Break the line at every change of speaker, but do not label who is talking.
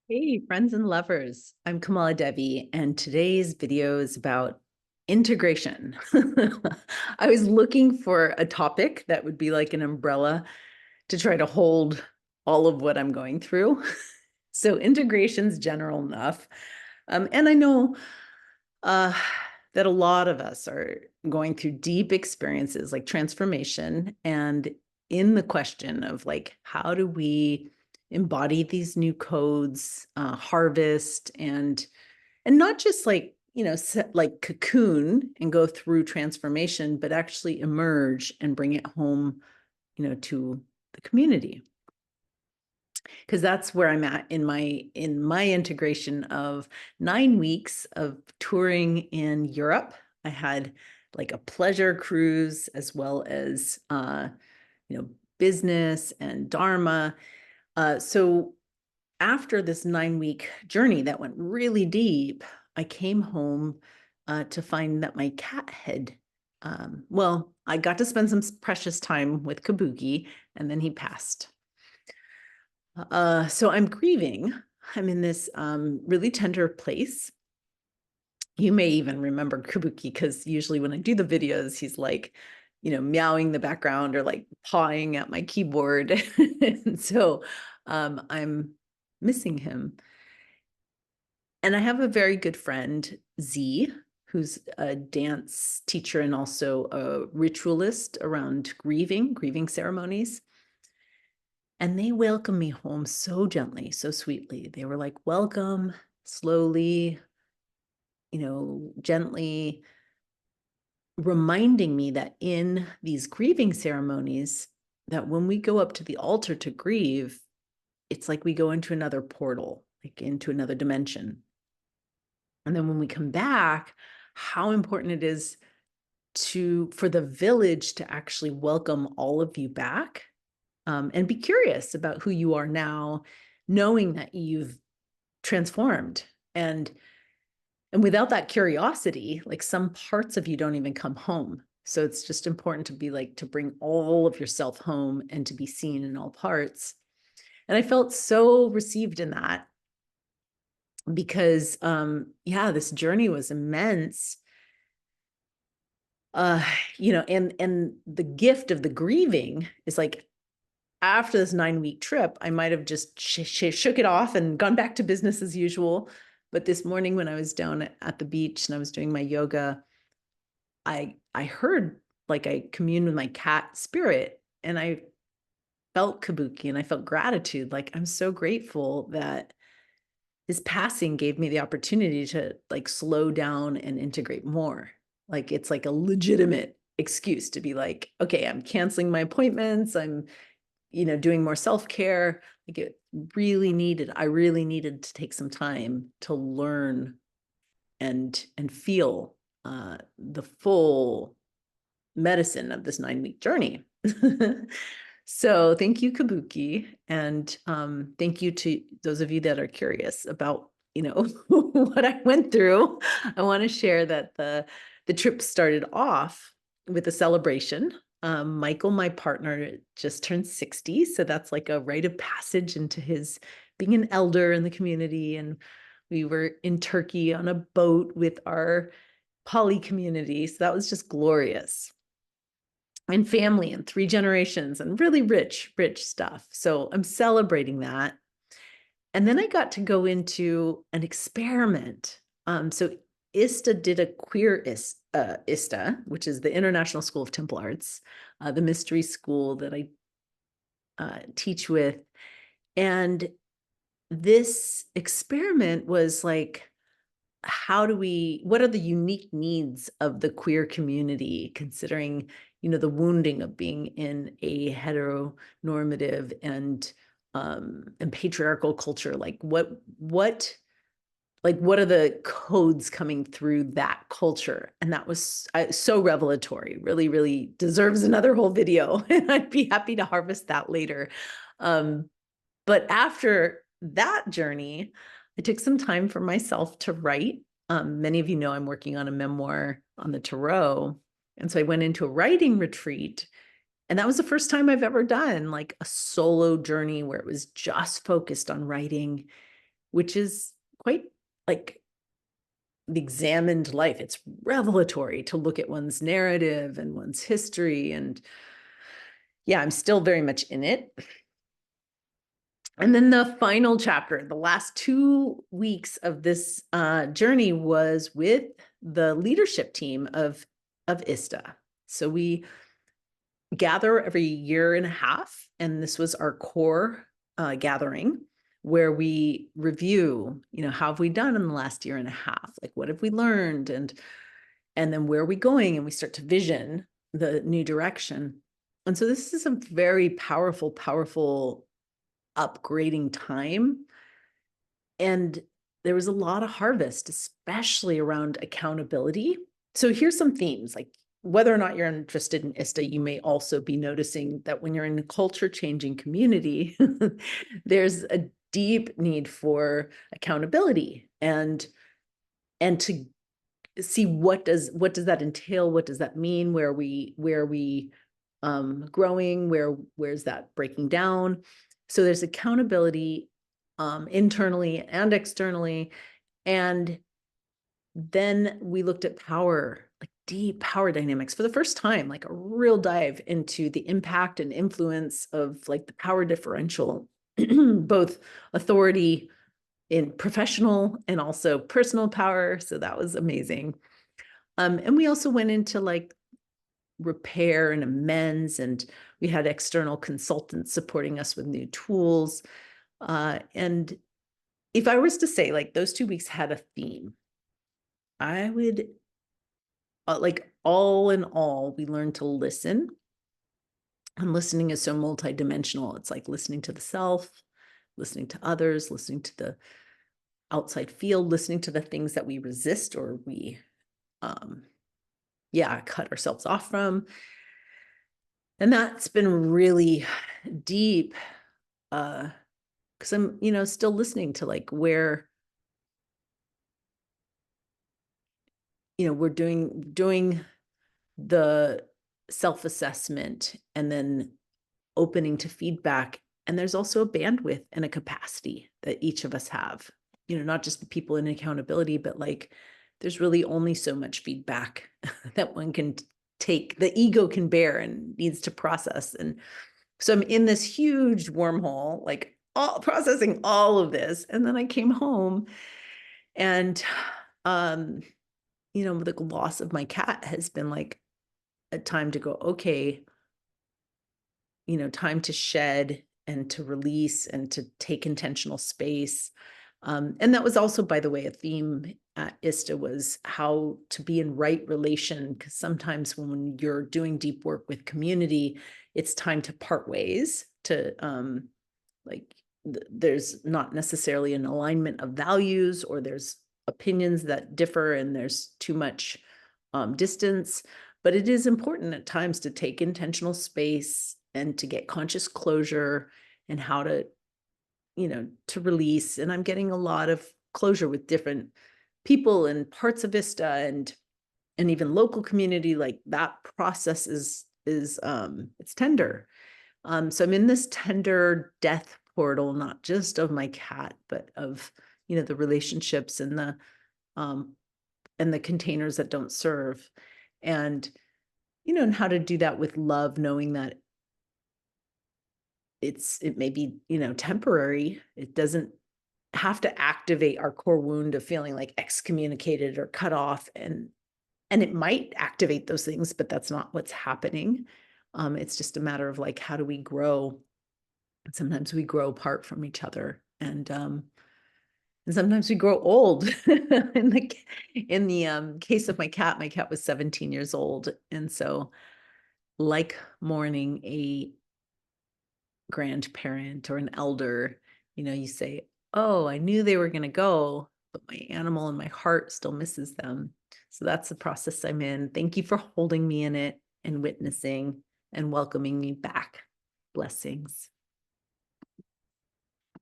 Hey, friends and lovers. I'm KamalaDevi, and today's video is about integration. I was looking for a topic that would be like an umbrella to try to hold all of what I'm going through. So integration's general enough. And I know uh, that a lot of us are going through deep experiences like transformation and in the question of like, how do we embody these new codes, harvest and not just like, set, like cocoon and go through transformation, but actually emerge and bring it home, to the community. Because that's where I'm at in my integration of 9 weeks of touring in Europe. I had like a pleasure cruise as well as business and Dharma. So after this 9 week journey that went really deep, I came home to find that my cat had, well, I got to spend some precious time with Kabuki, and then he passed. So I'm grieving. I'm in this really tender place. You may even remember Kabuki because usually when I do the videos, he's like, meowing the background or like pawing at my keyboard. And so I'm missing him. And I have a very good friend, Z, who's a dance teacher and also a ritualist around grieving ceremonies. And they welcomed me home so gently, so sweetly. They were like, welcome, slowly, gently reminding me that in these grieving ceremonies, that when we go up to the altar to grieve, it's like we go into another portal, like into another dimension. And then when we come back, how important it is for the village to actually welcome all of you back, and be curious about who you are now, knowing that you've transformed. And without that curiosity, like some parts of you don't even come home. So it's just important to be like, to bring all of yourself home and to be seen in all parts. And I felt so received in that because, yeah, this journey was immense. And the gift of the grieving is like, after this 9 week trip, I might have just shook it off and gone back to business as usual. But this morning when I was down at the beach and I was doing my yoga, I heard, like, I communed with my cat spirit, and I felt Kabuki and I felt gratitude. Like, I'm so grateful that his passing gave me the opportunity to like slow down and integrate more. Like, it's like a legitimate excuse to be like, okay, I'm canceling my appointments. I'm, doing more self-care. Like, I really needed to take some time to learn and feel the full medicine of this 9 week journey. So thank you, Kabuki. And thank you to those of you that are curious about, what I went through. I want to share that the trip started off with a celebration. Michael, my partner, just turned 60. So that's like a rite of passage into his being an elder in the community. And we were in Turkey on a boat with our poly community. So that was just glorious. And family and 3 generations and really rich stuff. So I'm celebrating that. And then I got to go into an experiment. So ISTA did a queer ISTA, which is the International School of Temple Arts, the mystery school that I teach with. And this experiment was like, what are the unique needs of the queer community, considering, the wounding of being in a heteronormative and patriarchal culture? Like what are the codes coming through that culture? And that was so revelatory, really, really deserves another whole video. And I'd be happy to harvest that later. But after that journey, I took some time for myself to write. Many of you know I'm working on a memoir on the tarot. And so I went into a writing retreat. And that was the first time I've ever done like a solo journey where it was just focused on writing, which is quite like the examined life. It's revelatory to look at one's narrative and one's history. And yeah, I'm still very much in it. And then the final chapter, the last 2 weeks of this journey was with the leadership team of ISTA. So we gather every year and a half, and this was our core gathering where we review, how have we done in the last year and a half? Like, what have we learned? And then where are we going? And we start to vision the new direction. And so this is a very powerful, powerful upgrading time. And there was a lot of harvest, especially around accountability. So here's some themes, like whether or not you're interested in ISTA, you may also be noticing that when you're in a culture changing community, there's a deep need for accountability and to see what does that entail? What does that mean? Where are we growing? Where's that breaking down? So there's accountability internally and externally. And then we looked at power, like deep power dynamics for the first time, like a real dive into the impact and influence of like the power differential, both authority in professional and also personal power. So that was amazing. And we also went into like repair and amends, and we had external consultants supporting us with new tools. And if I was to say like those 2 weeks had a theme, I would like all in all, we learned to listen. And listening is so multidimensional. It's like listening to the self, listening to others, listening to the outside field, listening to the things that we resist or we cut ourselves off from. And that's been really deep because I'm still listening to like where we're doing the self-assessment and then opening to feedback. And there's also a bandwidth and a capacity that each of us have, not just the people in accountability, but like there's really only so much feedback that one can take, the ego can bear and needs to process. And so I'm in this huge wormhole, like processing all of this. And then I came home and, the loss of my cat has been like a time to go, okay, time to shed and to release and to take intentional space. And that was also, by the way, a theme at ISTA was how to be in right relation. Because sometimes when you're doing deep work with community, it's time to part ways to there's not necessarily an alignment of values, or there's opinions that differ and there's too much distance. But it is important at times to take intentional space and to get conscious closure and how to, to release. And I'm getting a lot of closure with different people and parts of ISTA and even local community. Like that process is it's tender. So I'm in this tender death portal, not just of my cat, but of, the relationships and the containers that don't serve. And, and how to do that with love, knowing that it may be, temporary. It doesn't have to activate our core wound of feeling like excommunicated or cut off. And it might activate those things, but that's not what's happening. It's just a matter of like, how do we grow? Sometimes we grow apart from each other, and sometimes we grow old. in the case of my cat was 17 years old. And so like mourning a grandparent or an elder, you say, oh, I knew they were going to go, but my animal and my heart still misses them. So that's the process I'm in. Thank you for holding me in it and witnessing and welcoming me back. Blessings.